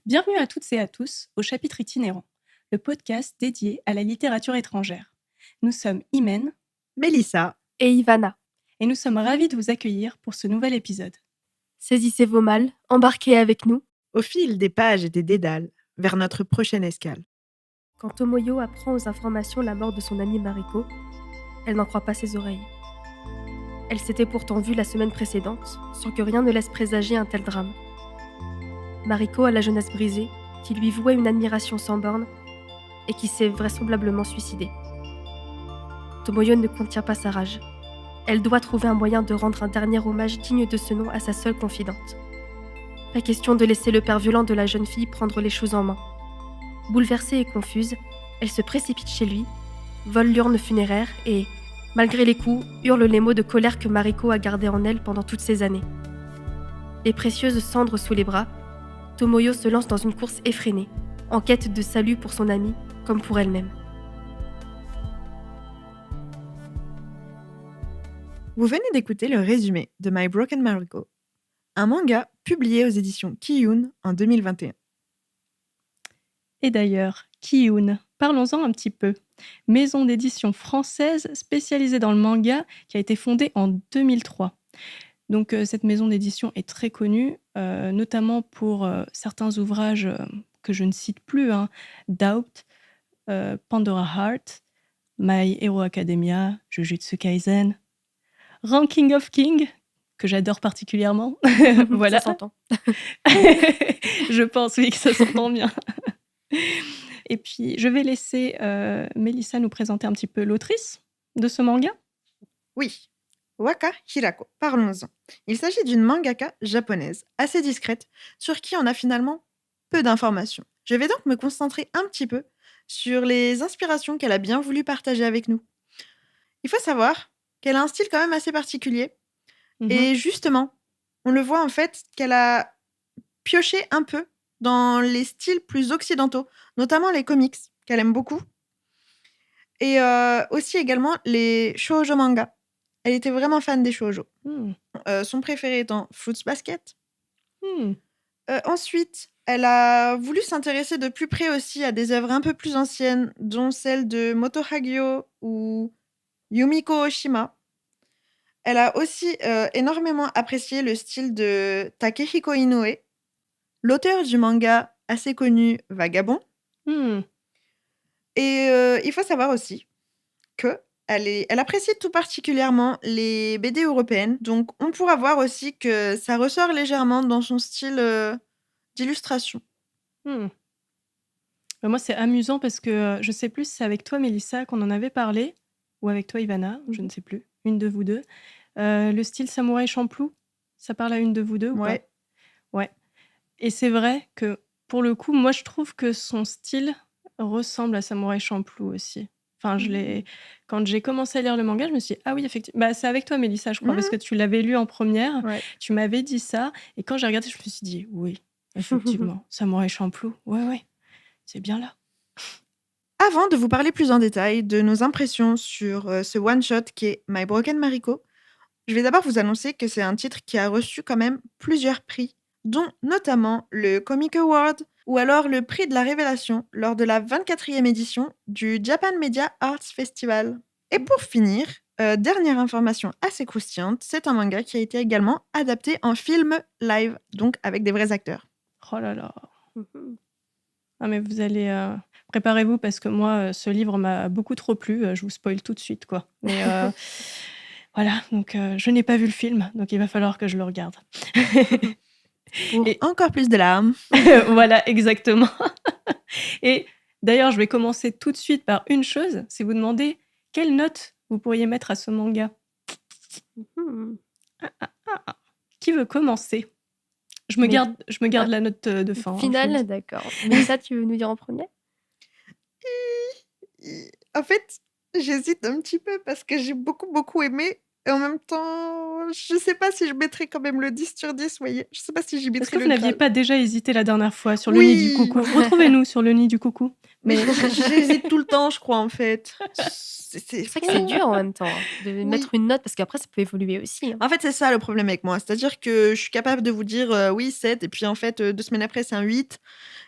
Bienvenue à toutes et à tous au chapitre itinérant, le podcast dédié à la littérature étrangère. Nous sommes Imen Mélissa et Ivana. Et nous sommes ravis de vous accueillir pour ce nouvel épisode. Saisissez vos malles, embarquez avec nous. Au fil des pages et des dédales, vers notre prochaine escale. Quand Tomoyo apprend aux informations la mort de son amie Mariko, elle n'en croit pas ses oreilles. Elle s'était pourtant vue la semaine précédente, sans que rien ne laisse présager un tel drame. Mariko a la jeunesse brisée, qui lui vouait une admiration sans borne, et qui s'est vraisemblablement suicidée. Tomoyo ne contient pas sa rage. Elle doit trouver un moyen de rendre un dernier hommage digne de ce nom à sa seule confidente. Pas question de laisser le père violent de la jeune fille prendre les choses en main. Bouleversée et confuse, elle se précipite chez lui, vole l'urne funéraire et, malgré les coups, hurle les mots de colère que Mariko a gardés en elle pendant toutes ces années. Les précieuses cendres sous les bras, Tomoyo se lance dans une course effrénée, en quête de salut pour son amie comme pour elle-même. Vous venez d'écouter le résumé de My Broken Mariko, un manga publié aux éditions Kiyun en 2021. Et d'ailleurs, Kiyun, parlons-en un petit peu. Maison d'édition française spécialisée dans le manga qui a été fondée en 2003. Donc cette maison d'édition est très connue, notamment pour certains ouvrages que je ne cite plus, Doubt, Pandora Heart, My Hero Academia, Jujutsu Kaisen, Ranking of King, que j'adore particulièrement. Voilà. Ça s'entend. Je pense, oui, que ça s'entend bien. Et puis, je vais laisser Mélissa nous présenter un petit peu l'autrice de ce manga. Oui, Waka Hirako, parlons-en. Il s'agit d'une mangaka japonaise, assez discrète, sur qui on a finalement peu d'informations. Je vais donc me concentrer un petit peu sur les inspirations qu'elle a bien voulu partager avec nous. Il faut savoir qu'elle a un style quand même assez particulier. Et justement, on le voit en fait qu'elle a pioché un peu dans les styles plus occidentaux, notamment les comics, qu'elle aime beaucoup. Et aussi également les shoujo manga. Elle était vraiment fan des shoujo. Son préféré étant Fruits Basket. Ensuite, elle a voulu s'intéresser de plus près aussi à des œuvres un peu plus anciennes, dont celles de Moto Hagio ou Yumiko Oshima. Elle a aussi énormément apprécié le style de Takehiko Inoue, l'auteur du manga assez connu Vagabond. Et il faut savoir aussi qu'elle apprécie tout particulièrement les BD européennes. Donc, on pourra voir aussi que ça ressort légèrement dans son style d'illustration. Moi, c'est amusant parce que je sais plus si c'est avec toi, Mélissa, qu'on en avait parlé, ou avec toi, Ivana, je ne sais plus, une de vous deux. Le style Samouraï Champloo, ça parle à une de vous deux ou pas ? Ouais. Et c'est vrai que, pour le coup, moi, je trouve que son style ressemble à Samouraï Champloo aussi. Enfin, quand j'ai commencé à lire le manga, je me suis dit, ah oui, effectivement. C'est avec toi, Mélissa, je crois, parce que tu l'avais lu en première. Ouais. Tu m'avais dit ça. Et quand j'ai regardé, je me suis dit, oui, effectivement, Samouraï Champloo. Ouais, c'est bien là. Avant de vous parler plus en détail de nos impressions sur ce one-shot qui est My Broken Mariko, je vais d'abord vous annoncer que c'est un titre qui a reçu quand même plusieurs prix, dont notamment le Comic Award ou alors le prix de la révélation lors de la 24e édition du Japan Media Arts Festival. Et pour finir, dernière information assez croustillante, c'est un manga qui a été également adapté en film live, donc avec des vrais acteurs. Oh là là. Ah mais vous allez... Préparez-vous parce que moi, ce livre m'a beaucoup trop plu. Je vous spoil tout de suite, quoi. Mais voilà, donc je n'ai pas vu le film, donc il va falloir que je le regarde. Pour encore plus de larmes. Voilà, exactement. Et d'ailleurs, je vais commencer tout de suite par une chose, c'est vous demander quelle note vous pourriez mettre à ce manga. Qui veut commencer ? Je me garde la note de fin. Finale, d'accord. Mais ça, tu veux nous dire en premier ? En fait, j'hésite un petit peu parce que j'ai beaucoup aimé. Et en même temps, je sais pas si je mettrais quand même le 10 sur 10, vous voyez. Je sais pas si j'y mettrais Est-ce que le vous n'aviez Graal. pas déjà hésité la dernière fois sur le nid du coucou ? Retrouvez-nous sur le nid du coucou. Mais j'hésite tout le temps, je crois, en fait. C'est vrai que c'est dur en même temps de Oui. mettre une note parce qu'après ça peut évoluer aussi. En fait, c'est ça le problème avec moi. C'est-à-dire que je suis capable de vous dire oui, 7, et puis en fait, 2 semaines après, c'est un 8,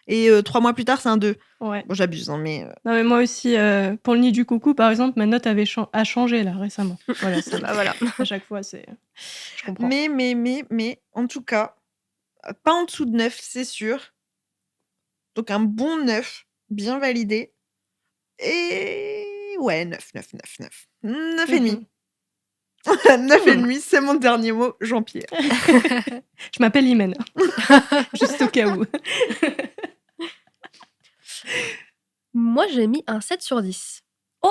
et 3 mois plus tard, c'est un 2. Ouais. Bon, j'abuse, hein, mais. Non, mais moi aussi, pour le nid du coucou, par exemple, ma note a changé là récemment. Voilà, Bah voilà. à chaque fois, c'est. Je comprends. Mais, en tout cas, pas en dessous de 9, c'est sûr. Donc un bon 9, bien validé. Et ouais, 9, 9, 9, 9. 9 et demi. 9 et demi, c'est mon dernier mot, Jean-Pierre. Je m'appelle Imen. Juste au cas où. Moi, j'ai mis un 7 sur 10. Oh!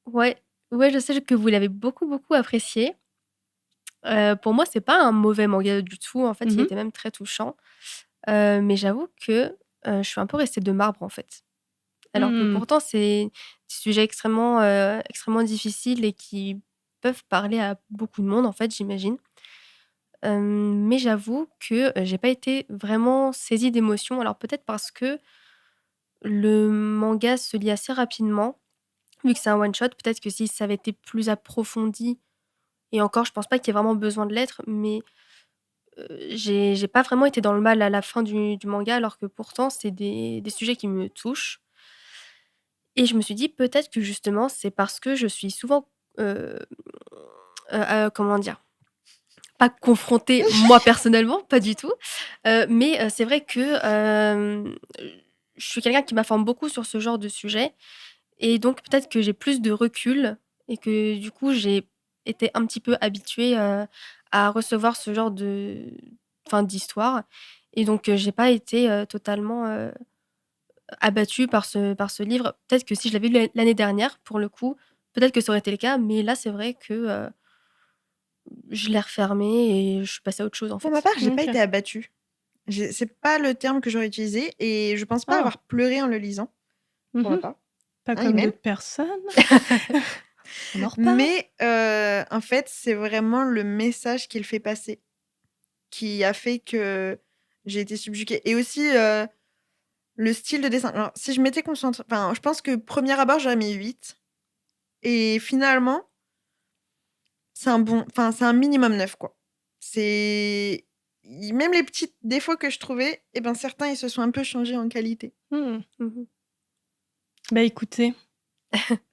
Ouais, je sais que vous l'avez beaucoup, beaucoup apprécié. Pour moi, c'est pas un mauvais manga du tout. En fait, il était même très touchant. Mais j'avoue que je suis un peu restée de marbre, en fait. Alors que pourtant, c'est des sujets extrêmement, extrêmement difficiles et qui peuvent parler à beaucoup de monde, en fait, j'imagine. Mais j'avoue que j'ai pas été vraiment saisie d'émotion. Alors peut-être parce que le manga se lit assez rapidement. Vu que c'est un one shot, peut-être que si ça avait été plus approfondi, et encore, je pense pas qu'il y ait vraiment besoin de l'être, mais j'ai pas vraiment été dans le mal à la fin du manga, alors que pourtant, c'est des sujets qui me touchent. Et je me suis dit, peut-être que justement, c'est parce que je suis souvent, comment dire? Pas confrontée, moi, personnellement, pas du tout. Mais c'est vrai que je suis quelqu'un qui m'informe beaucoup sur ce genre de sujet. Et donc, peut-être que j'ai plus de recul et que du coup, j'ai été un petit peu habituée à recevoir ce genre d'histoire. Et donc, j'ai pas été totalement abattue par ce livre. Peut-être que si je l'avais lu l'année dernière, pour le coup, peut-être que ça aurait été le cas. Mais là, c'est vrai que je l'ai refermé et je suis passée à autre chose, en Pour ma fait. part, j'ai pas Ok. été abattue. C'est pas le terme que j'aurais utilisé, et je pense pas Ah. avoir pleuré en le lisant. Pour ma part. Pas Hein, comme Imen? d'autres personnes. On en reparle. Mais en fait, c'est vraiment le message qu'il fait passer qui a fait que j'ai été subjuguée. Et aussi le style de dessin. Alors, si je m'étais concentrée. Enfin, je pense que premier abord, j'aurais mis 8. Et finalement, c'est un bon. Enfin, c'est un minimum 9, quoi. C'est. Même les petits défauts que je trouvais, eh ben, certains, ils se sont un peu changés en qualité. Mhm. Bah écoutez,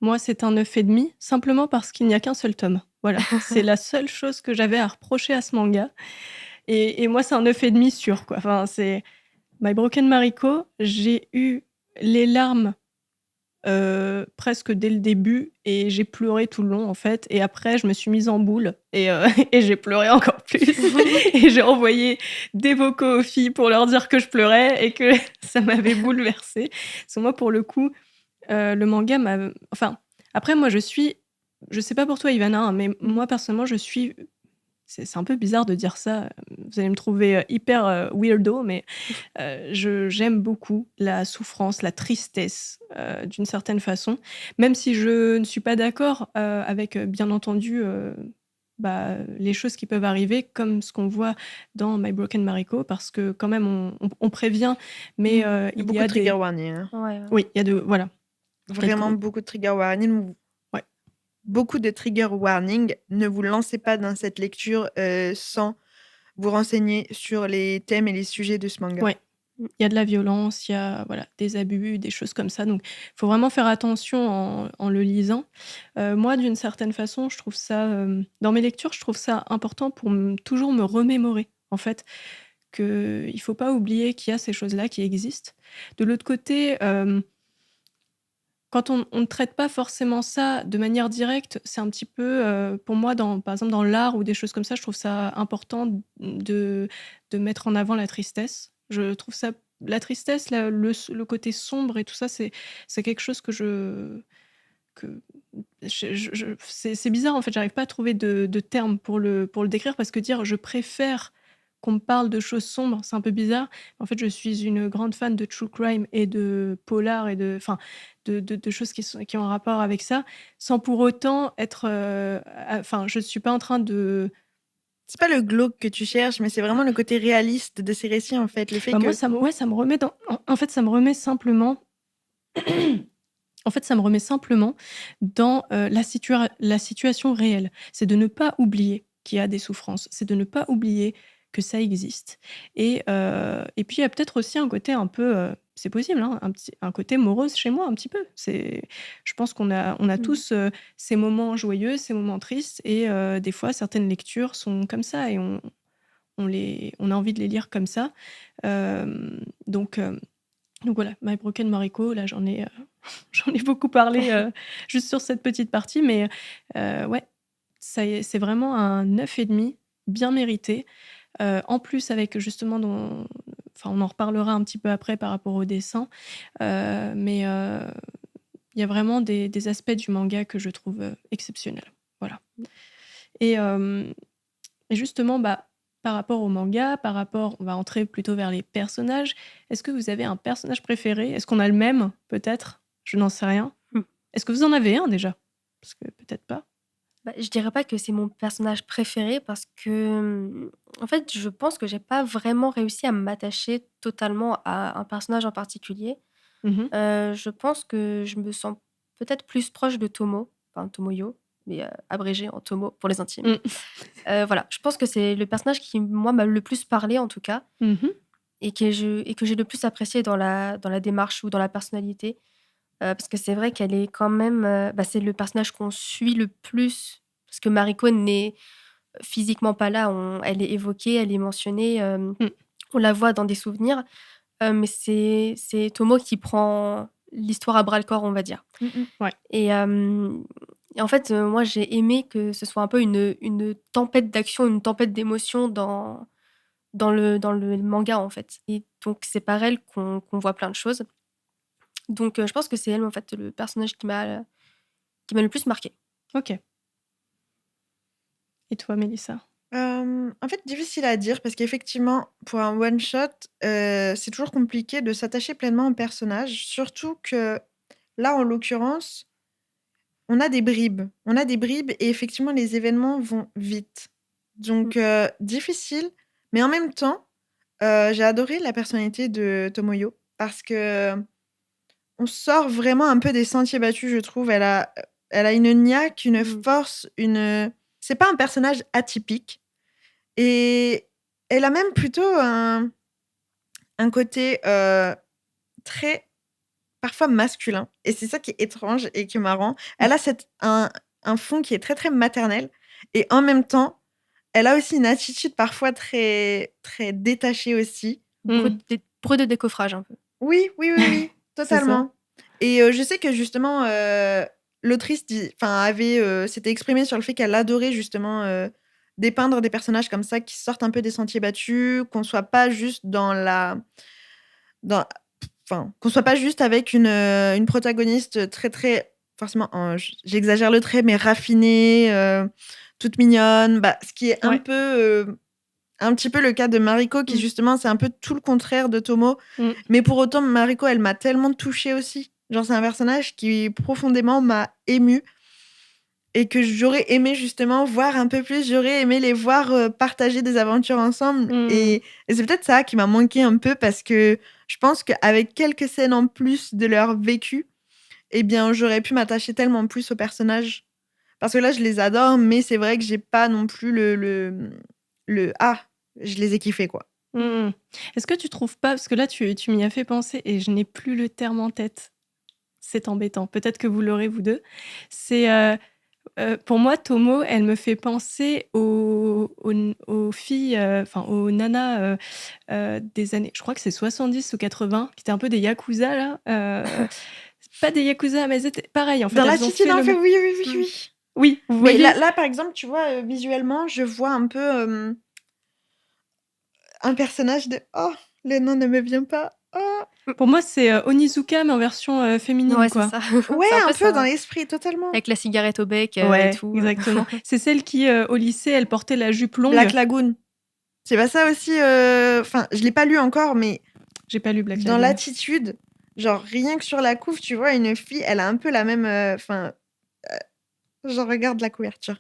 moi c'est un 9,5, simplement parce qu'il n'y a qu'un seul tome. Voilà, c'est la seule chose que j'avais à reprocher à ce manga. Et moi c'est un 9,5 sûr, quoi. Enfin, c'est My Broken Mariko, j'ai eu les larmes presque dès le début et j'ai pleuré tout le long en fait. Et après, je me suis mise en boule et j'ai pleuré encore plus. Et j'ai envoyé des vocaux aux filles pour leur dire que je pleurais et que ça m'avait bouleversée. Parce que moi, pour le coup, le manga m'a. Enfin, après, moi, je sais pas pour toi, Ivana, hein, mais moi, personnellement, je suis. C'est un peu bizarre de dire ça. Vous allez me trouver hyper weirdo, mais j'aime beaucoup la souffrance, la tristesse, d'une certaine façon. Même si je ne suis pas d'accord avec, bien entendu, les choses qui peuvent arriver, comme ce qu'on voit dans My Broken Mariko, parce que quand même, on prévient, mais Il y a il y beaucoup a de trigger des... warnings. Hein. Ouais. Oui, il y a de... Voilà. Vraiment beaucoup de trigger warnings. Ouais. Beaucoup de trigger warnings. Ne vous lancez pas dans cette lecture sans vous renseigner sur les thèmes et les sujets de ce manga. Ouais. Il y a de la violence, il y a des abus, des choses comme ça. Donc, il faut vraiment faire attention en le lisant. Moi, d'une certaine façon, je trouve ça... dans mes lectures, je trouve ça important pour toujours me remémorer, en fait, qu'il ne faut pas oublier qu'il y a ces choses-là qui existent. De l'autre côté... quand on ne traite pas forcément ça de manière directe, c'est un petit peu, pour moi, par exemple, dans l'art ou des choses comme ça, je trouve ça important de mettre en avant la tristesse. Je trouve ça, la tristesse, le côté sombre et tout ça, c'est quelque chose c'est bizarre en fait, j'arrive pas à trouver de termes pour le décrire, parce que dire je préfère qu'on me parle de choses sombres, c'est un peu bizarre. En fait, je suis une grande fan de true crime et de polar et de choses qui ont un rapport avec ça, sans pour autant être... Enfin, je suis pas en train de... C'est pas le glauque que tu cherches, mais c'est vraiment le côté réaliste de ces récits, en fait. Le fait Moi, que... ça me remet dans... En fait, ça me remet simplement En fait, ça me remet simplement dans la situation réelle. C'est de ne pas oublier qu'il y a des souffrances. C'est de ne pas oublier que ça existe. Et puis, il y a peut-être aussi un côté un peu, c'est possible, hein, un côté morose chez moi, un petit peu. Je pense qu'on a Mmh. tous ces moments joyeux, ces moments tristes. Et des fois, certaines lectures sont comme ça. Et on a envie de les lire comme ça. Euh, donc, euh, donc voilà, My Broken Mariko, là j'en ai beaucoup parlé juste sur cette petite partie, mais ouais, c'est vraiment un 9,5, bien mérité. En plus, avec justement, enfin, on en reparlera un petit peu après par rapport au dessin, mais il y a vraiment des aspects du manga que je trouve exceptionnels. Voilà. Et justement, par rapport au manga, on va entrer plutôt vers les personnages. Est-ce que vous avez un personnage préféré? Est-ce qu'on a le même, peut-être? Je n'en sais rien. Mmh. Est-ce que vous en avez un déjà? Parce que peut-être pas. Je dirais pas que c'est mon personnage préféré parce que, en fait, je pense que j'ai pas vraiment réussi à m'attacher totalement à un personnage en particulier. Mhm. Je pense que je me sens peut-être plus proche de Tomo, enfin Tomoyo, mais abrégé en Tomo pour les intimes. Mm. Voilà, je pense que c'est le personnage qui, moi, m'a le plus parlé en tout cas Mhm. et que j'ai le plus apprécié dans la démarche ou dans la personnalité. Parce que c'est vrai qu'elle est quand même, c'est le personnage qu'on suit le plus parce que Mariko n'est physiquement pas là. Elle est évoquée, elle est mentionnée, Mm. on la voit dans des souvenirs, mais c'est Tomo qui prend l'histoire à bras-le-corps, on va dire. Ouais. Et en fait, moi, j'ai aimé que ce soit un peu une tempête d'action, une tempête d'émotions dans le manga, en fait. Et donc, c'est par elle qu'on voit plein de choses. Donc, je pense que c'est elle, en fait, le personnage qui m'a le plus marqué. Ok. Et toi, Mélissa? En fait, difficile à dire parce qu'effectivement, pour un one shot, c'est toujours compliqué de s'attacher pleinement au personnage. Surtout que là, en l'occurrence, on a des bribes. On a des bribes et effectivement, les événements vont vite. Donc, difficile. Mais en même temps, j'ai adoré la personnalité de Tomoyo parce que on sort vraiment un peu des sentiers battus, je trouve. Elle a une niaque, une force, c'est pas un personnage atypique. Et elle a même plutôt un côté très, parfois masculin. Et c'est ça qui est étrange et qui est marrant. Elle a un fond qui est très, très maternel. Et en même temps, elle a aussi une attitude parfois très, très détachée aussi. Brut de décoffrage, un peu. Oui, oui, oui, oui, C'est ça. totalement. Et je sais que justement, l'autrice s'était exprimée sur le fait qu'elle adorait justement dépeindre des personnages comme ça qui sortent un peu des sentiers battus, qu'on soit pas juste qu'on soit pas juste avec une protagoniste très très forcément, j'exagère le trait, mais raffinée, toute mignonne. Ce qui est Ouais. un petit peu le cas de Mariko qui justement c'est un peu tout le contraire de Tomo. Mm. Mais pour autant, Mariko, elle m'a tellement touchée aussi. Genre, c'est un personnage qui profondément m'a émue et que j'aurais aimé justement voir un peu plus. J'aurais aimé les voir partager des aventures ensemble. Mm. Et c'est peut-être ça qui m'a manqué un peu parce que je pense qu'avec quelques scènes en plus de leur vécu, eh bien, j'aurais pu m'attacher tellement plus aux personnages. Parce que là, je les adore, mais c'est vrai que j'ai pas non plus je les ai kiffés, quoi. Mm. Est-ce que tu trouves pas, parce que là tu m'y as fait penser et je n'ai plus le terme en tête, c'est embêtant, peut-être que vous l'aurez vous deux, c'est pour moi Tomo, elle me fait penser aux filles, enfin aux nanas des années, je crois que c'est 70 ou 80, qui étaient un peu des yakuza là, pas des yakuza mais elles étaient pareil en fait, Dans elles ont l'attitude, fait en le fait, même. oui, oui, oui, oui. Oui, vous Mais voyez. là, par exemple, tu vois, visuellement, je vois un peu un personnage de oh, le nom ne me vient pas. Oh. Pour moi, c'est Onizuka, mais en version féminine, Ouais, quoi. c'est ça. Ouais, C'est un peu ça. dans l'esprit, totalement. Avec la cigarette au bec et Ouais, tout. exactement. C'est celle qui, au lycée, elle portait la jupe longue. Black Lagoon. C'est pas ça aussi. Enfin, je l'ai pas lu encore, mais J'ai pas lu Black dans Lagoon. l'attitude, genre rien que sur la couve, tu vois, une fille, elle a un peu la même. Enfin, genre regarde la couverture.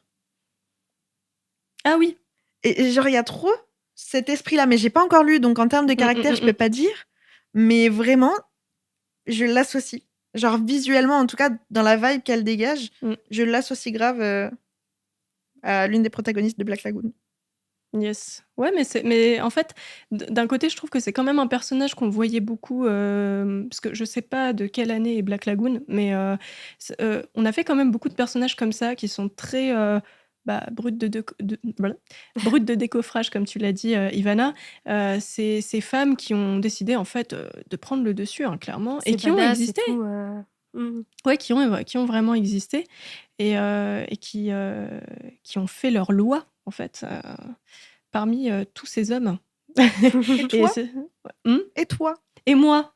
Ah oui. Et genre il y a trop cet esprit-là, mais j'ai pas encore lu, donc en termes de caractère, je peux pas dire. Mais vraiment, je l'associe. genre visuellement, en tout cas, dans la vibe qu'elle dégage, Mm. je l'associe grave à l'une des protagonistes de Black Lagoon. Yes. Ouais, mais en fait, d'un côté, je trouve que c'est quand même un personnage qu'on voyait beaucoup, parce que je sais pas de quelle année est Black Lagoon, mais on a fait quand même beaucoup de personnages comme ça qui sont très bruts bruts de décoffrage, comme tu l'as dit, Ivana. Ces femmes qui ont décidé en fait de prendre le dessus, hein, clairement, et C'est qui ont badass et existé. tout. Ouais, qui ont vraiment existé et qui ont fait leur loi, en fait, parmi tous ces hommes. Et Et toi c'est- Hmm Et toi Et moi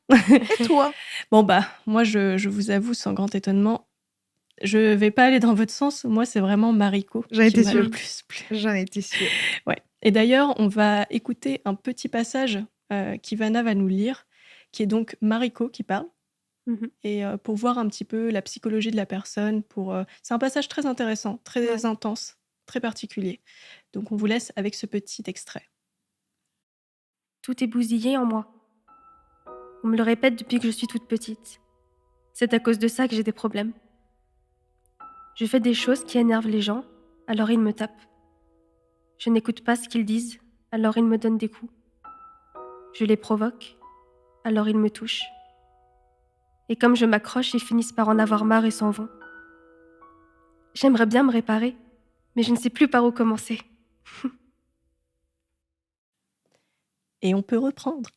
Et toi Bon, bah, moi, je vous avoue, sans grand étonnement, je vais pas aller dans votre sens. Moi, c'est vraiment Mariko J'en qui étais m'a sûre. le plus plu. J'en étais sûre. Ouais. Et d'ailleurs, on va écouter un petit passage qu'Ivana va nous lire, qui est donc Mariko qui parle. Mhm. Et pour voir un petit peu la psychologie de la personne. C'est un passage très intéressant, très Ouais. intense, très particulier. Donc on vous laisse avec ce petit extrait. Tout est bousillé en moi. On me le répète depuis que je suis toute petite. C'est à cause de ça que j'ai des problèmes. Je fais des choses qui énervent les gens, alors ils me tapent. Je n'écoute pas ce qu'ils disent, alors ils me donnent des coups. Je les provoque, alors ils me touchent. Et comme je m'accroche, ils finissent par en avoir marre et s'en vont. J'aimerais bien me réparer, mais je ne sais plus par où commencer. Et on peut reprendre.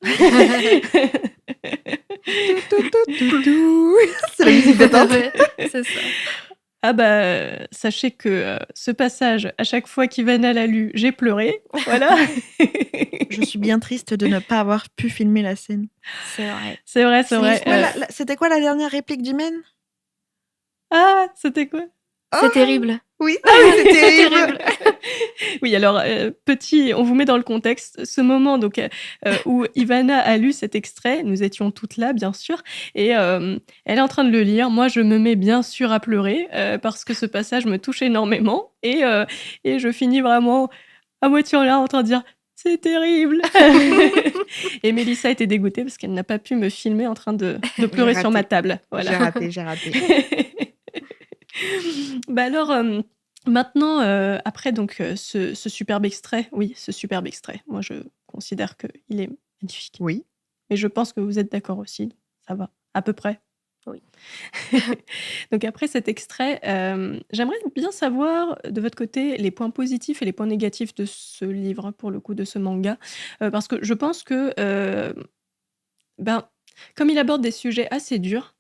C'est la musique d'attente. Ouais, c'est ça. Ah bah, sachez que ce passage, à chaque fois qu'Ivana l'a lu, j'ai pleuré. Voilà. Je suis bien triste de ne pas avoir pu filmer la scène. C'est vrai. C'est vrai, c'est vrai. C'était quoi la dernière réplique d'Imen? Ah, c'était quoi? C'est terrible. Oui, c'est terrible. Oui, alors, on vous met dans le contexte. Ce moment donc, où Ivana a lu cet extrait, nous étions toutes là, bien sûr, et elle est en train de le lire. Moi, je me mets bien sûr à pleurer, parce que ce passage me touche énormément, et je finis vraiment à moitié en larmes en train de dire « C'est terrible !» Et Mélissa était dégoûtée parce qu'elle n'a pas pu me filmer en train de pleurer sur ma table. Voilà. J'ai raté. Bah alors, maintenant, après donc ce superbe extrait, moi je considère qu'il est magnifique. Oui. Mais je pense que vous êtes d'accord aussi, ça va, à peu près. Oui. Donc après cet extrait, j'aimerais bien savoir de votre côté les points positifs et les points négatifs de ce livre, pour le coup, de ce manga. Parce que je pense que, comme il aborde des sujets assez durs,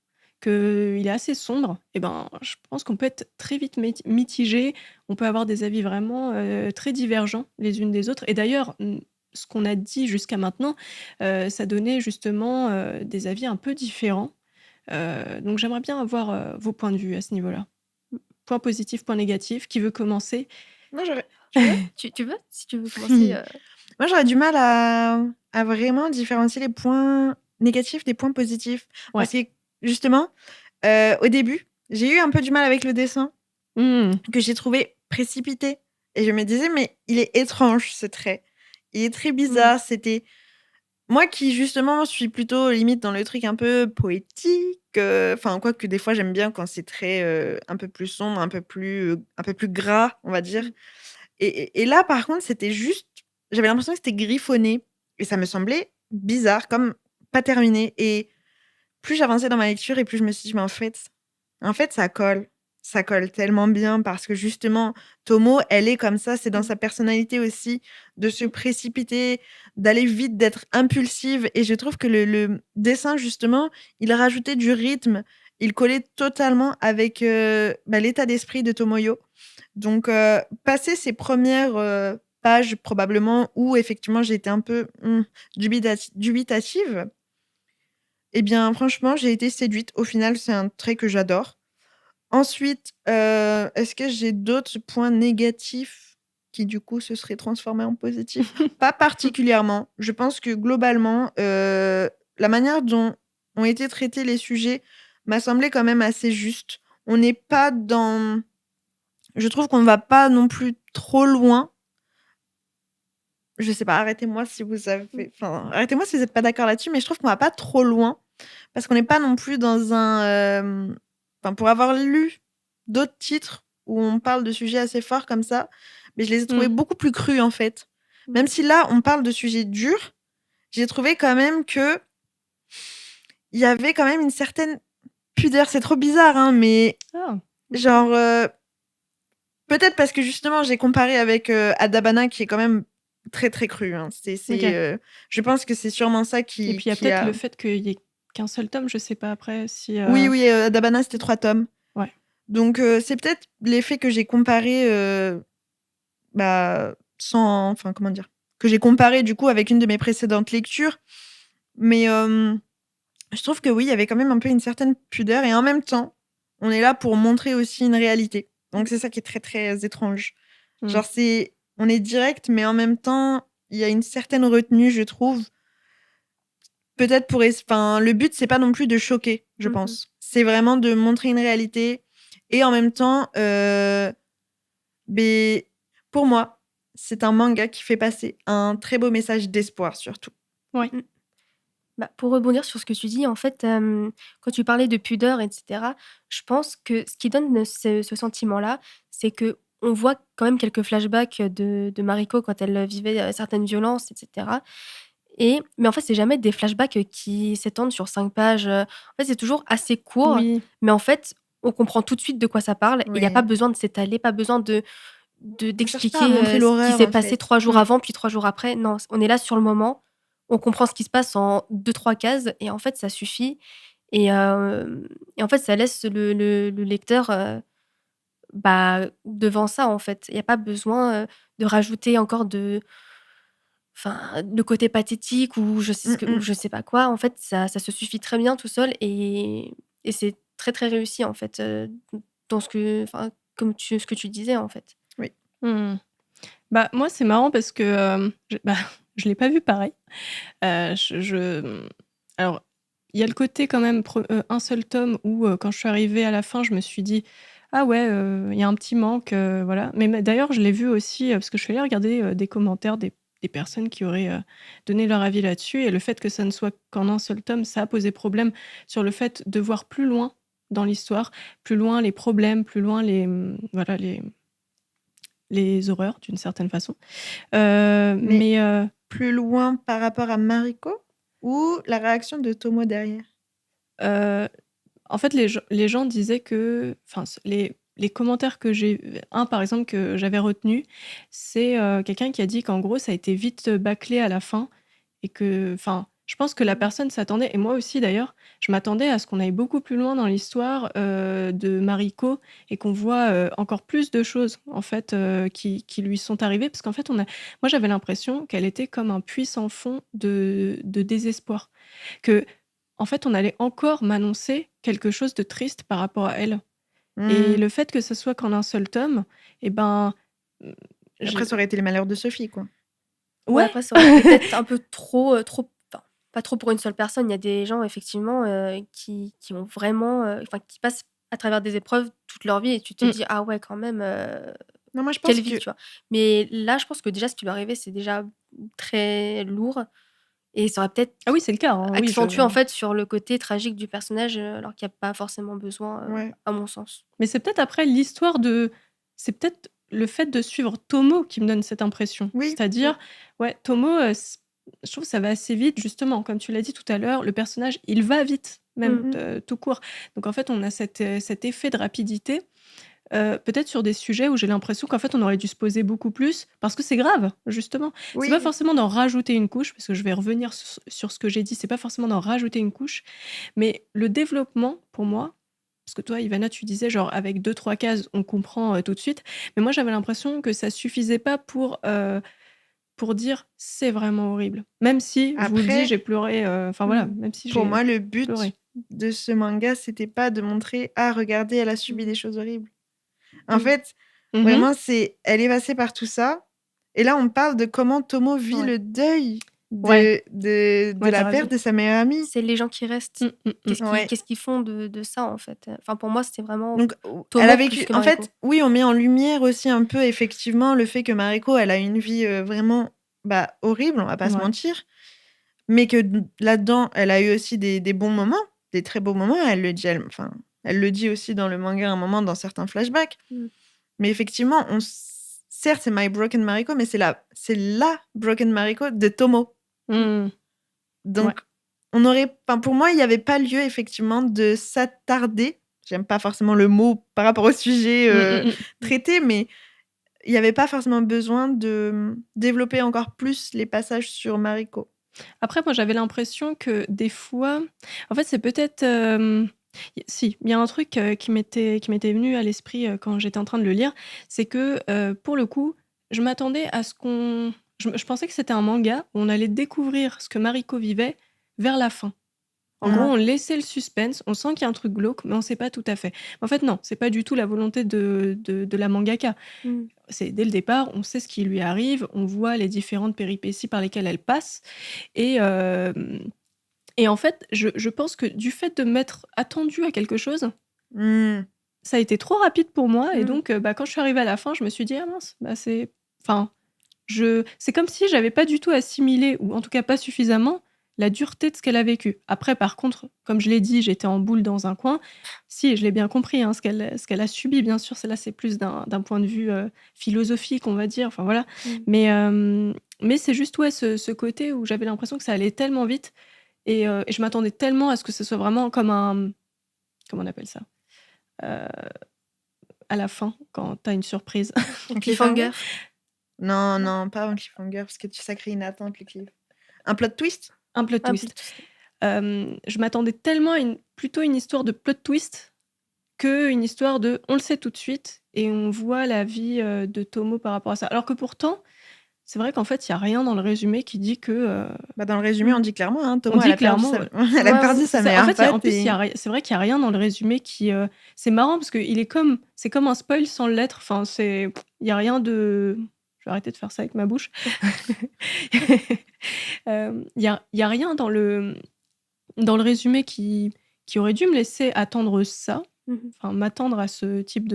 qu'il est assez sombre, et je pense qu'on peut être très vite mitigé, on peut avoir des avis vraiment très divergents les unes des autres. Et d'ailleurs, ce qu'on a dit jusqu'à maintenant, ça donnait justement des avis un peu différents. Donc j'aimerais bien avoir vos points de vue à ce niveau-là. Point positif, point négatif. Qui veut commencer? Moi, j'aurais... Tu veux? Si tu veux commencer. Moi, j'aurais du mal à vraiment différencier les points négatifs des points positifs. Ouais. Parce que, justement, au début, j'ai eu un peu du mal avec le dessin, que j'ai trouvé précipité. Et je me disais, mais il est étrange, ce trait. Il est très bizarre. C'était... Moi qui, justement, suis plutôt limite dans le truc un peu poétique, enfin, quoi que des fois, j'aime bien quand c'est très un peu plus sombre, un peu plus gras, on va dire. Et là, par contre, c'était juste... J'avais l'impression que c'était griffonné. Et ça me semblait bizarre, comme pas terminé. Et plus j'avançais dans ma lecture, et plus je me suis dit, mais en fait, ça colle. Ça colle tellement bien parce que justement, Tomo, elle est comme ça. C'est dans sa personnalité aussi de se précipiter, d'aller vite, d'être impulsive. Et je trouve que le dessin, justement, il rajoutait du rythme. Il collait totalement avec l'état d'esprit de Tomoyo. Donc, passer ces premières pages, probablement, où effectivement j'ai été un peu dubitative, eh bien, franchement, j'ai été séduite. Au final, c'est un trait que j'adore. Ensuite, est-ce que j'ai d'autres points négatifs qui, du coup, se seraient transformés en positifs? Pas particulièrement. Je pense que, globalement, la manière dont ont été traités les sujets m'a semblé quand même assez juste. On n'est pas dans... Je trouve qu'on ne va pas non plus trop loin. Je sais pas, arrêtez-moi si vous n'êtes pas d'accord là-dessus, mais je trouve qu'on va pas trop loin parce qu'on n'est pas non plus dans un... Enfin, pour avoir lu d'autres titres où on parle de sujets assez forts comme ça, mais je les ai trouvés beaucoup plus crus, en fait. Même si là, on parle de sujets durs, j'ai trouvé quand même que il y avait quand même une certaine pudeur. C'est trop bizarre, hein, mais genre... peut-être parce que justement, j'ai comparé avec Adabana, qui est quand même très très cru. Hein. Je pense que c'est sûrement ça qui... Et puis il y a peut-être le fait qu'il y ait qu'un seul tome, je sais pas après si... Oui, Adabana, c'était 3 tomes. Ouais. Donc c'est peut-être l'effet que j'ai comparé sans... Enfin, comment dire, que j'ai comparé du coup avec une de mes précédentes lectures. Mais je trouve que oui, il y avait quand même un peu une certaine pudeur. Et en même temps, on est là pour montrer aussi une réalité. Donc c'est ça qui est très très étrange. Genre on est direct, mais en même temps, il y a une certaine retenue, je trouve. Peut-être pour... Enfin, le but, c'est pas non plus de choquer, je pense. C'est vraiment de montrer une réalité. Et en même temps, pour moi, c'est un manga qui fait passer un très beau message d'espoir, surtout. Ouais. Pour rebondir sur ce que tu dis, en fait, quand tu parlais de pudeur, etc., je pense que ce qui donne ce sentiment-là, c'est que on voit quand même quelques flashbacks de Mariko quand elle vivait certaines violences, etc. Mais en fait, c'est jamais des flashbacks qui s'étendent sur 5 pages. En fait, c'est toujours assez court, mais en fait, on comprend tout de suite de quoi ça parle. Et il n'y a pas besoin de s'étaler, pas besoin d'expliquer ce qui s'est passé 3 jours avant, puis 3 jours après. Non, on est là sur le moment. On comprend ce qui se passe en 2-3 cases et en fait, ça suffit. Et en fait, ça laisse le lecteur devant ça, en fait. Il n'y a pas besoin de rajouter encore le côté pathétique ou je sais pas quoi. En fait, ça se suffit très bien tout seul et c'est très, très réussi, en fait, dans ce que tu disais, en fait. Oui. Moi, c'est marrant parce que je l'ai pas vu pareil. Alors, il y a le côté quand même un seul tome où quand je suis arrivée à la fin, je me suis dit ah ouais, il y a un petit manque, voilà. Mais d'ailleurs, je l'ai vu aussi parce que je suis allée regarder des commentaires des personnes qui auraient donné leur avis là-dessus, et le fait que ça ne soit qu'en un seul tome, ça a posé problème sur le fait de voir plus loin dans l'histoire, plus loin les problèmes, plus loin les horreurs d'une certaine façon. Mais plus loin par rapport à Mariko ou la réaction de Tomo derrière? En fait, les gens disaient que... Enfin, les commentaires que j'ai... Un, par exemple, que j'avais retenu, c'est quelqu'un qui a dit qu'en gros, ça a été vite bâclé à la fin et que... Enfin, je pense que la personne s'attendait, et moi aussi d'ailleurs, je m'attendais à ce qu'on aille beaucoup plus loin dans l'histoire de Mariko et qu'on voit encore plus de choses en fait qui lui sont arrivées, parce qu'en fait, moi j'avais l'impression qu'elle était comme un puits sans fond de désespoir, que en fait on allait encore m'annoncer quelque chose de triste par rapport à elle. Et le fait que ce soit qu'en un seul tome, et ben après ça aurait été les malheurs de Sophie, quoi. Ouais, après ça aurait été peut-être un peu trop pas trop pour une seule personne. Il y a des gens effectivement qui ont vraiment qui passent à travers des épreuves toute leur vie et tu te dis ah ouais quand même non, moi je pense quelle vie, tu vois. Mais là je pense que déjà ce qui lui est arrivé c'est déjà très lourd et ça aurait peut-être oui, c'est le cas, hein, accentué en fait sur le côté tragique du personnage alors qu'il n'y a pas forcément besoin à mon sens. Mais c'est peut-être après l'histoire c'est peut-être le fait de suivre Tomo qui me donne cette impression. C'est-à-dire, Tomo, je trouve que ça va assez vite, justement, comme tu l'as dit tout à l'heure, le personnage, il va vite, même tout court. Donc en fait, on a cet effet de rapidité, peut-être sur des sujets où j'ai l'impression qu'en fait, on aurait dû se poser beaucoup plus, parce que c'est grave, justement. C'est pas forcément d'en rajouter une couche, parce que je vais revenir sur ce que j'ai dit, c'est pas forcément d'en rajouter une couche, mais le développement, pour moi, parce que toi, Ivana, tu disais, genre, avec 2-3 cases, on comprend tout de suite. Mais moi, j'avais l'impression que ça suffisait pas pour dire c'est vraiment horrible. Même si, je vous le dis, j'ai pleuré. Voilà, même si pour moi, le but pleuré. de ce manga, c'était pas de montrer « Ah, regardez, elle a subi des choses horribles. » En fait, vraiment, elle est passée par tout ça. Et là, on parle de comment Tomo vit le deuil de la perte de sa meilleure amie. C'est les gens qui restent. Qu'est-ce qu'ils font de ça, en fait. Enfin, pour moi, c'était vraiment Donc, Tomo elle a vécu... plus que En Mariko. fait, oui, on met en lumière aussi un peu, effectivement, le fait que Mariko, elle a une vie vraiment horrible, on va pas se mentir. Mais que là-dedans, elle a eu aussi des bons moments, des très beaux moments. Elle le dit aussi dans le manga à un moment, dans certains flashbacks. Mais effectivement, certes, c'est My Broken Mariko, mais c'est la Broken Mariko de Tomo. Donc, pour moi, il n'y avait pas lieu, effectivement, de s'attarder. J'aime pas forcément le mot par rapport au sujet traité, mais il n'y avait pas forcément besoin de développer encore plus les passages sur Mariko. Après, moi, j'avais l'impression que des fois, en fait, c'est peut-être, si, il y a un truc qui m'était venu à l'esprit quand j'étais en train de le lire, c'est que pour le coup, je m'attendais à ce qu'on. Je pensais que c'était un manga où on allait découvrir ce que Mariko vivait vers la fin. En gros, on laissait le suspense, on sent qu'il y a un truc glauque, mais on ne sait pas tout à fait. En fait, non, c'est pas du tout la volonté de la mangaka. C'est dès le départ, on sait ce qui lui arrive, on voit les différentes péripéties par lesquelles elle passe. Et en fait, je pense que du fait de m'être attendue à quelque chose, ça a été trop rapide pour moi. Et donc, quand je suis arrivée à la fin, je me suis dit, ah mince, c'est comme si j'avais pas du tout assimilé, ou en tout cas pas suffisamment, la dureté de ce qu'elle a vécu. Après, par contre, comme je l'ai dit, j'étais en boule dans un coin. Si, je l'ai bien compris, ce qu'elle a subi, bien sûr, c'est plus d'un point de vue philosophique, on va dire. Enfin, voilà. Mais c'est juste, ce côté où j'avais l'impression que ça allait tellement vite. Et je m'attendais tellement à ce que ce soit vraiment comme un... Comment on appelle ça à la fin, quand t'as une surprise. Un cliffhanger. Non, pas un cliffhanger, parce que ça crée une attente, le cliff. Un plot twist. Un plot twist. Je m'attendais tellement à plutôt une histoire de plot twist qu'une histoire de on le sait tout de suite et on voit la vie de Tomo par rapport à ça. Alors que pourtant, c'est vrai qu'en fait, il n'y a rien dans le résumé qui dit que... dans le résumé, on dit clairement, Tomo, elle a perdu sa meilleure pote. En plus, c'est vrai qu'il n'y a rien dans le résumé qui... c'est marrant parce que c'est comme un spoil sans le lettre. Enfin, il n'y a rien de... Je vais arrêter de faire ça avec ma bouche. Il y a rien dans le résumé qui aurait dû me laisser attendre ça, enfin m'attendre à ce type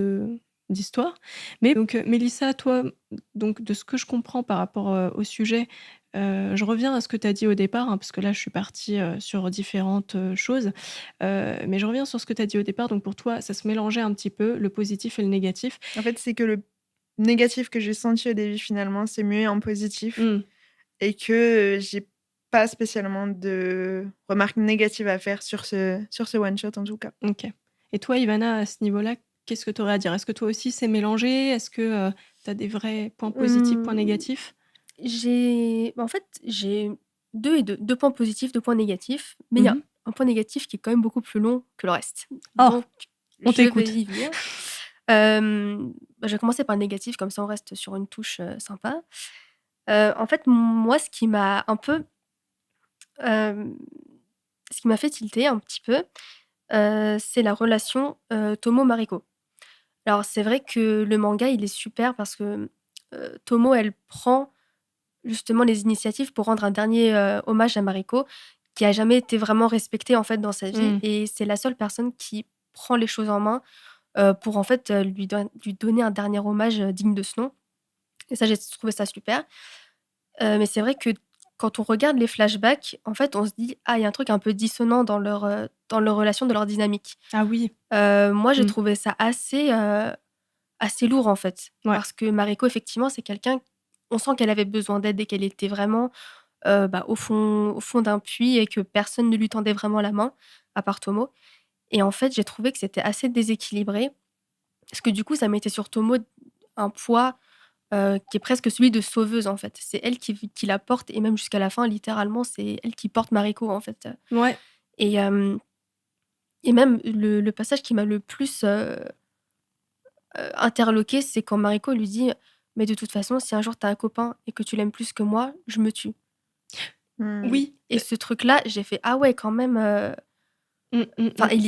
d'histoire. Mais donc, Mélissa, toi, donc, de ce que je comprends par rapport au sujet, je reviens à ce que tu as dit au départ, parce que là, je suis partie sur différentes choses. Mais je reviens sur ce que tu as dit au départ. Donc, pour toi, ça se mélangeait un petit peu, le positif et le négatif. En fait, c'est que le négatif que j'ai senti au début, finalement, c'est mué en positif. Et que j'ai pas spécialement de remarques négatives à faire sur ce one-shot, en tout cas. Ok. Et toi, Ivana, à ce niveau-là, qu'est-ce que tu aurais à dire ? Est-ce que toi aussi, c'est mélangé ? Est-ce que tu as des vrais points positifs, points négatifs ? En fait, j'ai deux points positifs, 2 points négatifs. Mais il y a un point négatif qui est quand même beaucoup plus long que le reste. Donc, on t'écoute. Je vais y venir. Je vais commencer par le négatif, comme ça on reste sur une touche sympa. En fait, moi, ce qui m'a un peu... ce qui m'a fait tilter un petit peu, c'est la relation Tomo-Mariko. Alors, c'est vrai que le manga, il est super parce que Tomo, elle prend justement les initiatives pour rendre un dernier hommage à Mariko, qui a jamais été vraiment respectée en fait dans sa vie. Et c'est la seule personne qui prend les choses en main pour en fait lui donner un dernier hommage digne de ce nom. Et ça, j'ai trouvé ça super. Mais c'est vrai que quand on regarde les flashbacks, en fait, on se dit « Ah, il y a un truc un peu dissonant dans leur relation, dans leur dynamique. » Ah oui. Moi, j'ai trouvé ça assez lourd, en fait. Ouais. Parce que Mariko, effectivement, c'est quelqu'un... On sent qu'elle avait besoin d'aide et qu'elle était vraiment au fond d'un puits et que personne ne lui tendait vraiment la main, à part Tomo. Et en fait, j'ai trouvé que c'était assez déséquilibré. Parce que du coup, ça mettait sur Tomo un poids... qui est presque celui de sauveuse, en fait. C'est elle qui la porte, et même jusqu'à la fin, littéralement, c'est elle qui porte Mariko, en fait. Ouais. Et même le passage qui m'a le plus interloqué, c'est quand Mariko lui dit « Mais de toute façon, si un jour t'as un copain et que tu l'aimes plus que moi, je me tue. » Oui. Et ce truc-là, j'ai fait « Ah ouais, quand même... »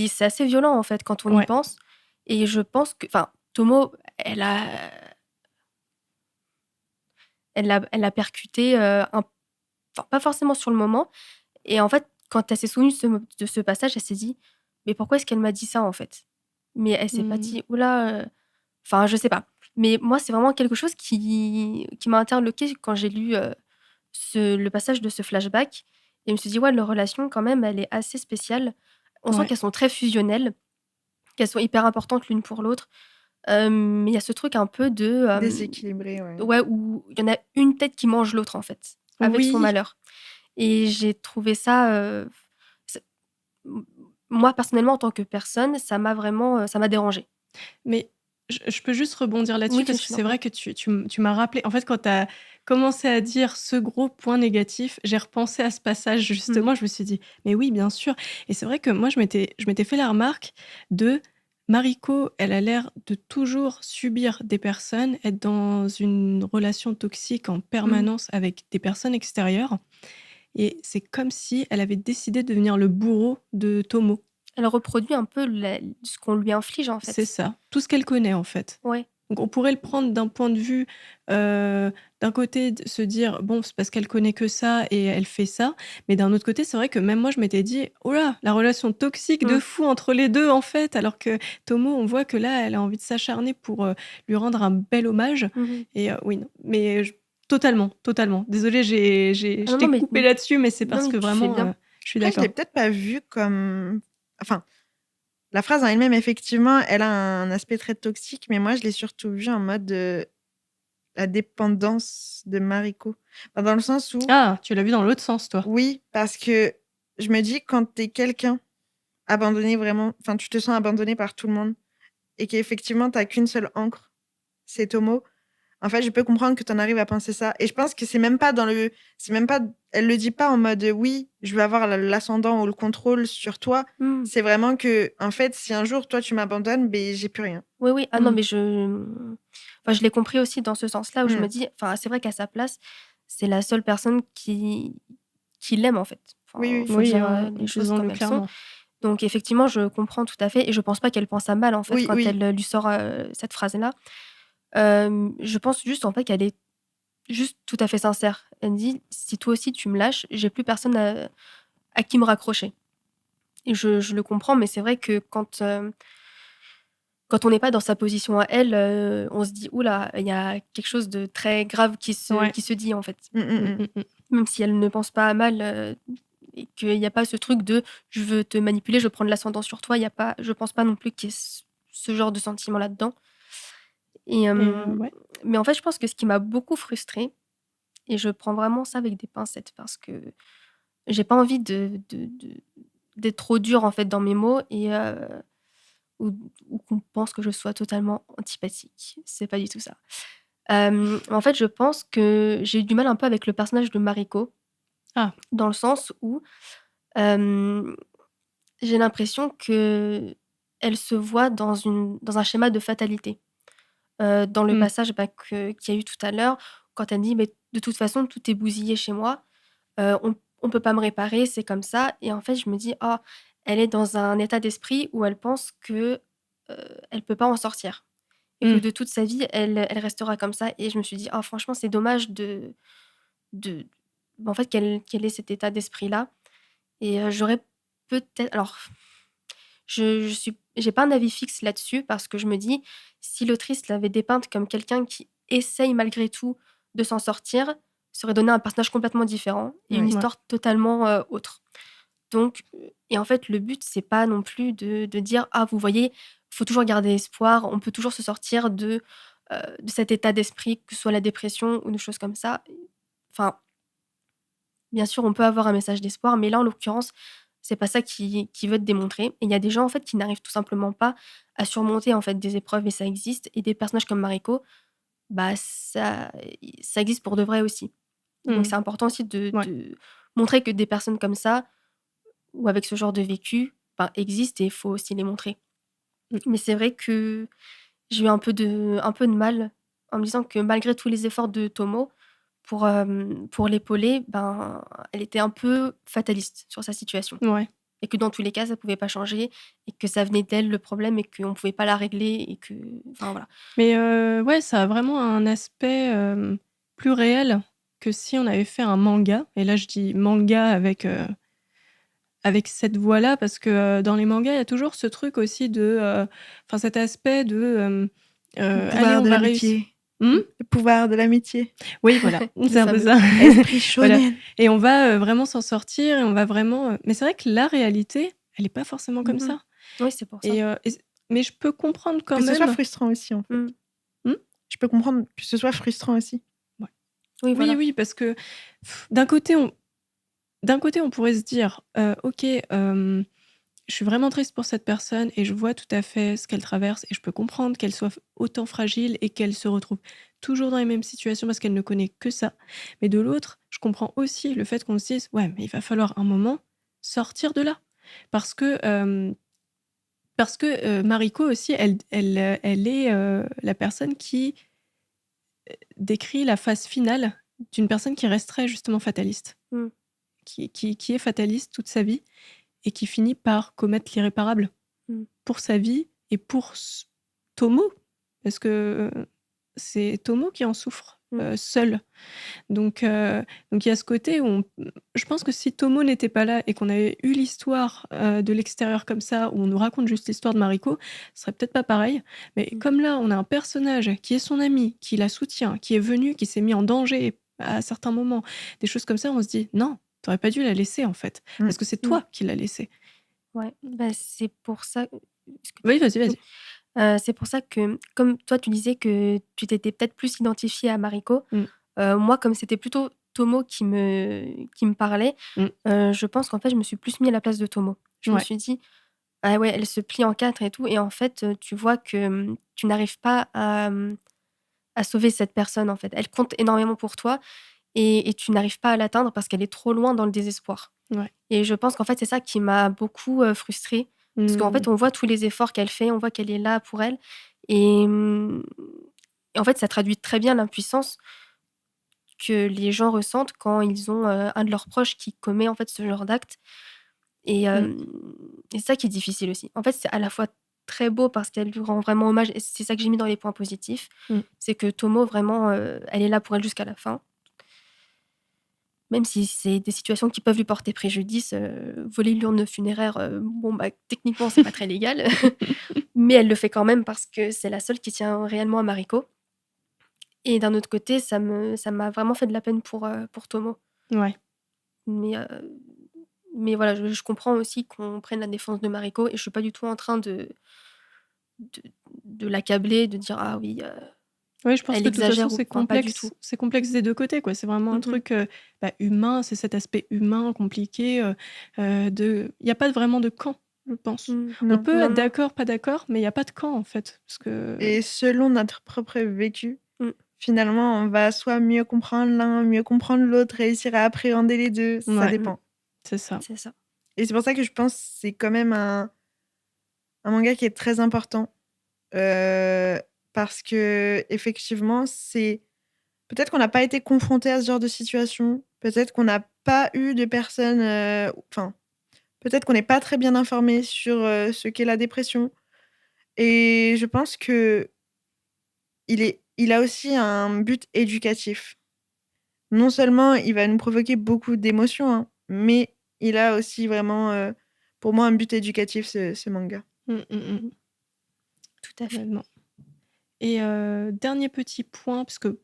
c'est assez violent, en fait, quand on y pense. Et je pense que... Enfin, Tomo, elle a percuté, pas forcément sur le moment. Et en fait, quand elle s'est souvenue de ce passage, elle s'est dit « Mais pourquoi est-ce qu'elle m'a dit ça, en fait ?» Mais elle s'est pas dit « Oula... » Enfin, je sais pas. Mais moi, c'est vraiment quelque chose qui m'a interloquée quand j'ai lu le passage de ce flashback. Et je me suis dit « Ouais, leur relation, quand même, elle est assez spéciale. » On sent Ouais. qu'elles sont très fusionnelles, qu'elles sont hyper importantes l'une pour l'autre. Mais il y a ce truc un peu de, Déséquilibré, ouais. ouais, où il y en a une tête qui mange l'autre, en fait, avec son Oui, malheur. Et j'ai trouvé ça, c'est m moi, personnellement, en tant que personne, ça m'a vraiment, ça m'a dérangée. mais je peux juste rebondir là-dessus Oui, parce que je t'en c'est vrai prie. que tu m'as rappelé en fait, quand tu as commencé à dire ce gros point négatif, j'ai repensé à ce passage Mmh. justement, je me suis dit: «Mais oui, bien sûr» et c'est vrai que moi je m'étais fait la remarque de Mariko, elle a l'air de toujours subir des personnes, être dans une relation toxique en Mmh. permanence avec des personnes extérieures et c'est comme si elle avait décidé de devenir le bourreau de Tomo. Elle reproduit un peu la ce qu'on lui inflige, en C'est fait. ça, tout ce qu'elle connaît, en fait. Ouais. Donc on pourrait le prendre d'un point de vue, d'un côté de se dire: «Bon, c'est parce qu'elle connaît que ça et elle fait ça», mais d'un autre côté, c'est vrai que même moi je m'étais dit: «Oh là, la relation toxique de Mmh. fou entre les 2 en fait», alors que Tomo, on voit que là, elle a envie de s'acharner pour, lui rendre un bel hommage Mmh. et oui, non, mais totalement, totalement. Désolée, Ah je non, non, t'ai mais coupé là-dessus, mais c'est non, parce mais que tu fais vraiment, bien. je suis Après, je l'ai d'accord. peut-être pas vu comme enfin, la phrase en elle-même, effectivement, elle a un aspect très toxique, mais moi, je l'ai surtout vu en mode, la dépendance de Mariko. Enfin, dans le sens où Ah, tu l'as vu dans l'autre sens, toi? oui, parce que je me dis quand tu es quelqu'un abandonné vraiment, enfin, tu te sens abandonné par tout le monde et qu'effectivement, tu as qu'une seule ancre, c'est Tomo. En fait, je peux comprendre que tu en arrives à penser ça et je pense que c'est même pas elle le dit pas en mode, «Oui, je vais avoir l'ascendant ou le contrôle sur toi». Mmh. C'est vraiment que en fait, si un jour toi tu m'abandonnes, beh, j'ai plus rien. Oui, oui. Ah non, Mmh. mais enfin, je l'ai compris aussi dans ce sens-là où je Mmh. me dis enfin, c'est vrai qu'à sa place, c'est la seule personne qui l'aime, en fait. Oui, Enfin, oui. faut Oui, dire, les choses disons-le comme elles sont. clairement. Donc effectivement, je comprends tout à fait et je pense pas qu'elle pense à mal, en fait, Oui, quand oui. elle, lui sort, cette phrase-là. Je pense juste, en fait, qu'elle est juste tout à fait sincère. Elle dit: «Si toi aussi tu me lâches, j'ai plus personne à qui me raccrocher» et je le comprends, mais c'est vrai que quand on n'est pas dans sa position à elle, on se dit: «Ouh là, il y a quelque chose de très grave Ouais. qui se dit, en fait». Mmh, mmh, Mmh, mmh. mmh mh. Même si elle ne pense pas à mal, et qu'il y a pas ce truc de: «Je veux te manipuler, je veux prendre l'ascendant sur toi». Il y a pas je pense pas non plus qu'il y ait ce genre de sentiment là-dedans et Et ouais. mais en fait, je pense que ce qui m'a beaucoup frustrée et je prends vraiment ça avec des pincettes parce que j'ai pas envie d'être trop dure, en fait, dans mes mots et ou ou qu'on pense que je sois totalement antipathique. C'est pas du tout ça. En fait, je pense que j'ai eu du mal un peu avec le personnage de Mariko, Ah. dans le sens où, hem, j'ai l'impression qu'elle se voit dans un schéma de fatalité. Dans le Mmh. passage, bah, qu'il y a eu tout à l'heure, quand elle dit: «Mais de toute façon, tout est bousillé chez moi, on peut pas me réparer, c'est comme ça» et en fait, je me dis: «Oh, elle est dans un état d'esprit où elle pense que, elle peut pas en sortir et que Mmh. de toute sa vie, elle restera comme ça» et je me suis dit: «Oh franchement, c'est dommage de bah, en fait, qu'elle ait cet état d'esprit-là» et j'aurais peut-être alors j'ai pas un avis fixe là-dessus parce que je me dis: «Si l'autrice l'avait dépeinte comme quelqu'un qui essaye malgré tout de s'en sortir, ça aurait donné un personnage complètement différent et une Oui. Ouais. histoire totalement, autre». Donc et en fait, le but, c'est pas non plus de dire: «Ah vous voyez, faut toujours garder espoir, on peut toujours se sortir de cet état d'esprit», que ce soit la dépression ou des choses comme ça. Enfin, bien sûr, on peut avoir un message d'espoir, mais là, en l'occurrence, c'est pas ça qui veut te démontrer et il y a des gens, en fait, qui n'arrivent tout simplement pas à surmonter, en fait, des épreuves et ça existe et des personnages comme Mariko, bah, ça existe pour de vrai aussi. Donc Mmh. c'est important aussi de Ouais. de montrer que des personnes comme ça ou avec ce genre de vécu, ben, existent et il faut aussi les montrer. Mmh. Mais c'est vrai que j'ai eu un peu de mal en me disant que malgré tous les efforts de Tomo pour l'épauler, ben, elle était un peu fataliste sur sa situation Ouais. et que dans tous les cas, ça pouvait pas changer et que ça venait d'elle le problème et qu'on pouvait pas la régler et que enfin voilà. Mais ouais, ça a vraiment un aspect, plus réel que si on avait fait un manga et là, je dis manga avec cette voix-là parce que, dans les mangas, il y a toujours ce truc aussi de, enfin cet aspect de, Le «Allez, pouvoir on de va réussir». l'amitié. Mmh? Le pouvoir de l'amitié. Oui, voilà, Le c'est un peu fameux. ça. Esprit Voilà shonen. et on va, vraiment s'en sortir et on va vraiment, mais c'est vrai que la réalité, elle est pas forcément comme ça. Oui, c'est pour ça. Mais je peux comprendre quand Que ce soit même. frustrant aussi, en fait. Mmh. Je peux comprendre que ce soit frustrant aussi. Ouais. Oui, voilà. Oui, parce que d'un côté, on pourrait se dire, ok, je suis vraiment triste pour cette personne et je vois tout à fait ce qu'elle traverse et je peux comprendre qu'elle soit autant fragile et qu'elle se retrouve toujours dans les mêmes situations parce qu'elle ne connaît que ça. Mais de l'autre, je comprends aussi le fait qu'on se dise, ouais, mais il va falloir un moment sortir de là. Parce que Mariko aussi, elle est la personne qui décrit la phase finale d'une personne qui resterait justement fataliste, Mmh. qui est fataliste toute sa vie et qui finit par commettre l'irréparable pour sa vie et pour Tomo, parce que c'est Tomo qui en souffre seul. Donc il y a ce côté où je pense que si Tomo n'était pas là et qu'on avait eu l'histoire de l'extérieur comme ça, où on nous raconte juste l'histoire de Mariko, ce serait peut-être pas pareil. Mais comme là, on a un personnage qui est son ami, qui la soutient, qui est venu, qui s'est mis en danger à certains moments, des choses comme ça, on se dit non, t'aurais pas dû la laisser en fait, parce que c'est toi qui l'as laissée. Ouais, c'est pour ça. Oui, vas-y. C'est pour ça que, comme toi, tu disais que tu t'étais peut-être plus identifiée à Mariko, moi, comme c'était plutôt Tomo qui me parlait, je pense qu'en fait, je me suis plus mis à la place de Tomo. Je me suis dit, ah ouais, elle se plie en 4 et tout, et en fait, tu vois que tu n'arrives pas à sauver cette personne, en fait. Elle compte énormément pour toi et tu n'arrives pas à l'atteindre parce qu'elle est trop loin dans le désespoir. Ouais. Et je pense qu'en fait, c'est ça qui m'a beaucoup frustrée. Parce qu'en fait, on voit tous les efforts qu'elle fait, on voit qu'elle est là pour elle. Et en fait, ça traduit très bien l'impuissance que les gens ressentent quand ils ont un de leurs proches qui commet en fait ce genre d'acte. Et c'est ça qui est difficile aussi. En fait, c'est à la fois très beau parce qu'elle lui rend vraiment hommage. Et c'est ça que j'ai mis dans les points positifs. C'est que Tomo, vraiment, elle est là pour elle jusqu'à la fin. Même si c'est des situations qui peuvent lui porter préjudice, voler l'urne funéraire, techniquement, c'est pas très légal. Mais elle le fait quand même parce que c'est la seule qui tient réellement à Mariko. Et d'un autre côté, ça m'a vraiment fait de la peine pour Tomo. Ouais. Mais voilà, je comprends aussi qu'on prenne la défense de Mariko et je suis pas du tout en train de l'accabler, de dire: «Ah oui, Oui, je pense elle que de toute façon, exagère», ou c'est enfin, pas du tout. complexe. C'est complexe des deux côtés, quoi. C'est vraiment un truc humain, c'est cet aspect humain compliqué. Il n'y a pas vraiment de camp, je pense. On peut être d'accord, pas d'accord, mais il n'y a pas de camp, en fait. Parce que... Et selon notre propre vécu, finalement, on va soit mieux comprendre l'un, mieux comprendre l'autre, réussir à appréhender les deux. Ça dépend. C'est ça. Et c'est pour ça que je pense que c'est quand même un manga qui est très important. Parce que effectivement, c'est peut-être qu'on n'a pas été confronté à ce genre de situation, peut-être qu'on n'a pas eu de personnes, peut-être qu'on n'est pas très bien informé sur ce qu'est la dépression. Et je pense que il a aussi un but éducatif. Non seulement il va nous provoquer beaucoup d'émotions, hein, mais il a aussi vraiment, pour moi, un but éducatif, ce manga. Tout à fait. Et dernier petit point, parce que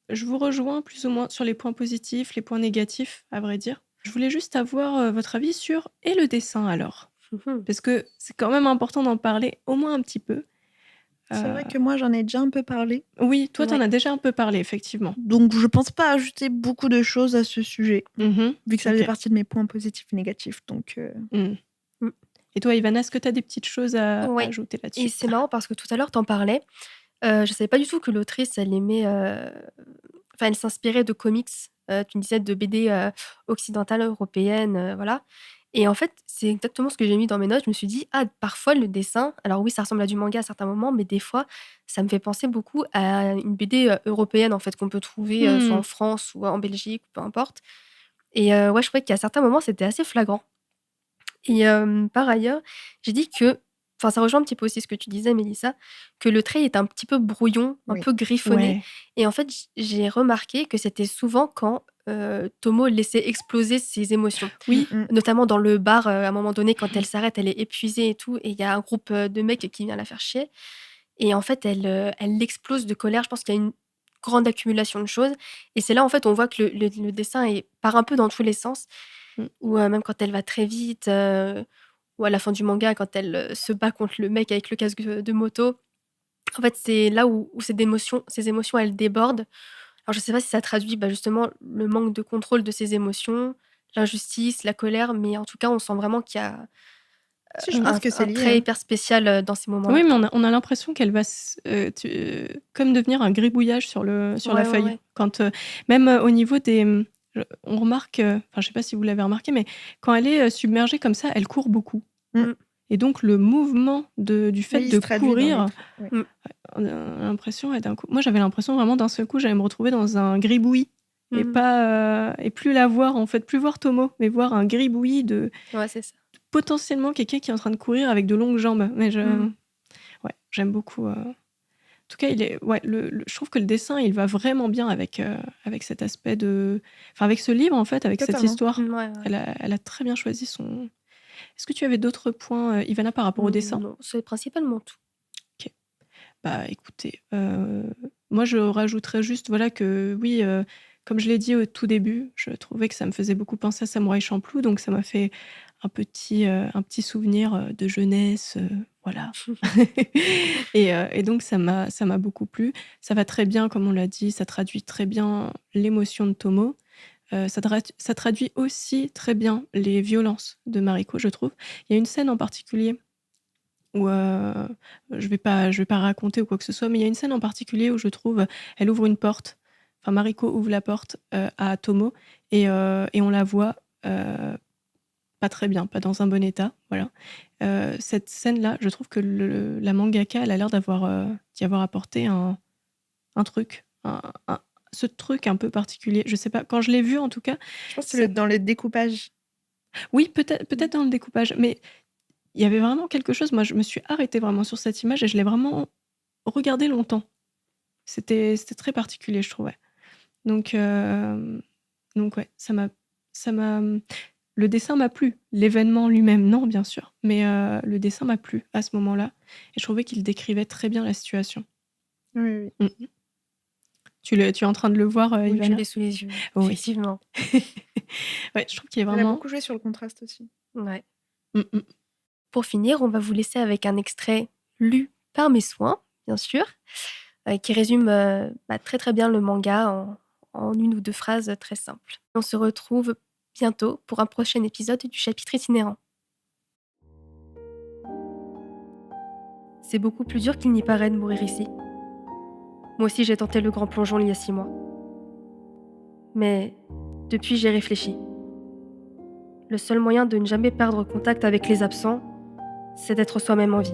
je vous rejoins plus ou moins sur les points positifs, les points négatifs, à vrai dire. Je voulais juste avoir votre avis sur « et le dessin alors ?» Parce que c'est quand même important d'en parler au moins un petit peu. C'est vrai que moi, j'en ai déjà un peu parlé. Oui, toi, t'en as déjà un peu parlé, effectivement. Donc, je pense pas ajouter beaucoup de choses à ce sujet, vu que ça faisait partie de mes points positifs et négatifs. Donc, Et toi, Ivana, est-ce que tu as des petites choses à ajouter là-dessus? Et c'est marrant parce que tout à l'heure, t'en parlais. Je savais pas du tout que l'autrice, elle aimait... Enfin, elle s'inspirait de comics, tu me disais de BD occidentales, européennes, voilà. Et en fait, c'est exactement ce que j'ai mis dans mes notes. Je me suis dit: «Ah, parfois le dessin», alors oui, ça ressemble à du manga à certains moments, mais des fois, ça me fait penser beaucoup à une BD européenne, en fait, qu'on peut trouver soit en France ou en Belgique, peu importe. Et ouais, je trouvais qu'à certains moments, c'était assez flagrant. Et par ailleurs, j'ai dit que, enfin, ça rejoint un petit peu aussi ce que tu disais, Mélissa, que le trait est un petit peu brouillon, un peu griffonné. Ouais. Et en fait, j'ai remarqué que c'était souvent quand Tomo laissait exploser ses émotions. Oui. Notamment dans le bar, à un moment donné, quand elle s'arrête, elle est épuisée et tout, et il y a un groupe de mecs qui vient la faire chier. Et en fait, elle explose de colère. Je pense qu'il y a une grande accumulation de choses. Et c'est là, en fait, on voit que le dessin part un peu dans tous les sens. Ou même quand elle va très vite, ou à la fin du manga quand elle, se bat contre le mec avec le casque, de moto. En fait, c'est là où ces émotions, elles débordent. Alors je sais pas si ça traduit, justement le manque de contrôle de ses émotions, l'injustice, la colère, mais en tout cas, on sent vraiment qu'il y a, Si, je pense que c'est un lié, trait hein. hyper spécial, dans ces Oui, moments-là. mais on a l'impression qu'elle va comme devenir un gribouillage sur la Ouais, ouais, feuille. ouais. Quand, même au niveau des... on remarque, enfin, je sais pas si vous l'avez remarqué, mais quand elle est submergée comme ça, elle court beaucoup. Mmh. Mmh. Et donc, le mouvement du fait Oui, il de se traduit dans les courir, trucs, ouais. Mmh. on a l'impression, et d'un coup, moi j'avais l'impression vraiment d'un seul coup, j'allais me retrouver dans un gribouillis et Mmh. pas et plus la voir en fait, plus voir Tomo, mais voir un gribouillis de Ouais, c'est ça. potentiellement quelqu'un qui est en train de courir avec de longues jambes. Mais Mmh. ouais, j'aime beaucoup. En tout cas, il est ouais, je trouve que le dessin, il va vraiment bien avec cet aspect enfin avec ce livre en fait, avec cette Totalement. histoire. Ouais, ouais. Elle a très bien choisi son. Est-ce que tu avais d'autres points, Ivana, par rapport au dessin? Non, c'est principalement tout. OK. Bah, écoutez, moi je rajouterais juste, voilà, que oui, comme je l'ai dit au tout début, je trouvais que ça me faisait beaucoup penser à Samouraï Champloo, donc ça m'a fait un petit souvenir, de jeunesse, voilà. Et donc ça m'a beaucoup plu. Ça va très bien, comme on l'a dit, ça traduit très bien l'émotion de Tomo. Ça traduit aussi très bien les violences de Mariko, je trouve. Il y a une scène en particulier où, je vais pas raconter ou quoi que ce soit, mais il y a une scène en particulier où je trouve, elle ouvre une porte, enfin Mariko ouvre la porte, à Tomo, et on la voit, pas très bien, pas dans un bon état, voilà. Cette scène-là, je trouve que la mangaka, elle a l'air d'y avoir apporté un truc, ce truc un peu particulier. Je sais pas, quand je l'ai vu en tout cas, Je pense que ça c'est dans le découpage. oui, peut-être dans le découpage, mais il y avait vraiment quelque chose, moi je me suis arrêtée vraiment sur cette image et je l'ai vraiment regardée longtemps. C'était très particulier, je trouvais. Donc donc ouais, ça m'a le dessin m'a plu. L'événement lui-même, non, bien sûr, mais le dessin m'a plu à ce moment-là et je trouvais qu'il décrivait très bien la situation. Oui, oui. Mmh. Tu es en train de le voir, Oui, je Ivana? l'ai sous les yeux, Oui. effectivement. Ouais, je trouve qu'il y a Elle a vraiment beaucoup joué sur le contraste aussi. Ouais. mmh mh. Pour finir, on va vous laisser avec un extrait lu par mes soins, bien sûr, qui résume, très, très bien le manga en 1 ou 2 phrases, très simples. On se retrouve bientôt pour un prochain épisode du chapitre itinérant. C'est beaucoup plus dur qu'il n'y paraît de mourir ici. Moi aussi, j'ai tenté le grand plongeon il y a 6 mois. Mais depuis, j'ai réfléchi. Le seul moyen de ne jamais perdre contact avec les absents, c'est d'être soi-même en vie.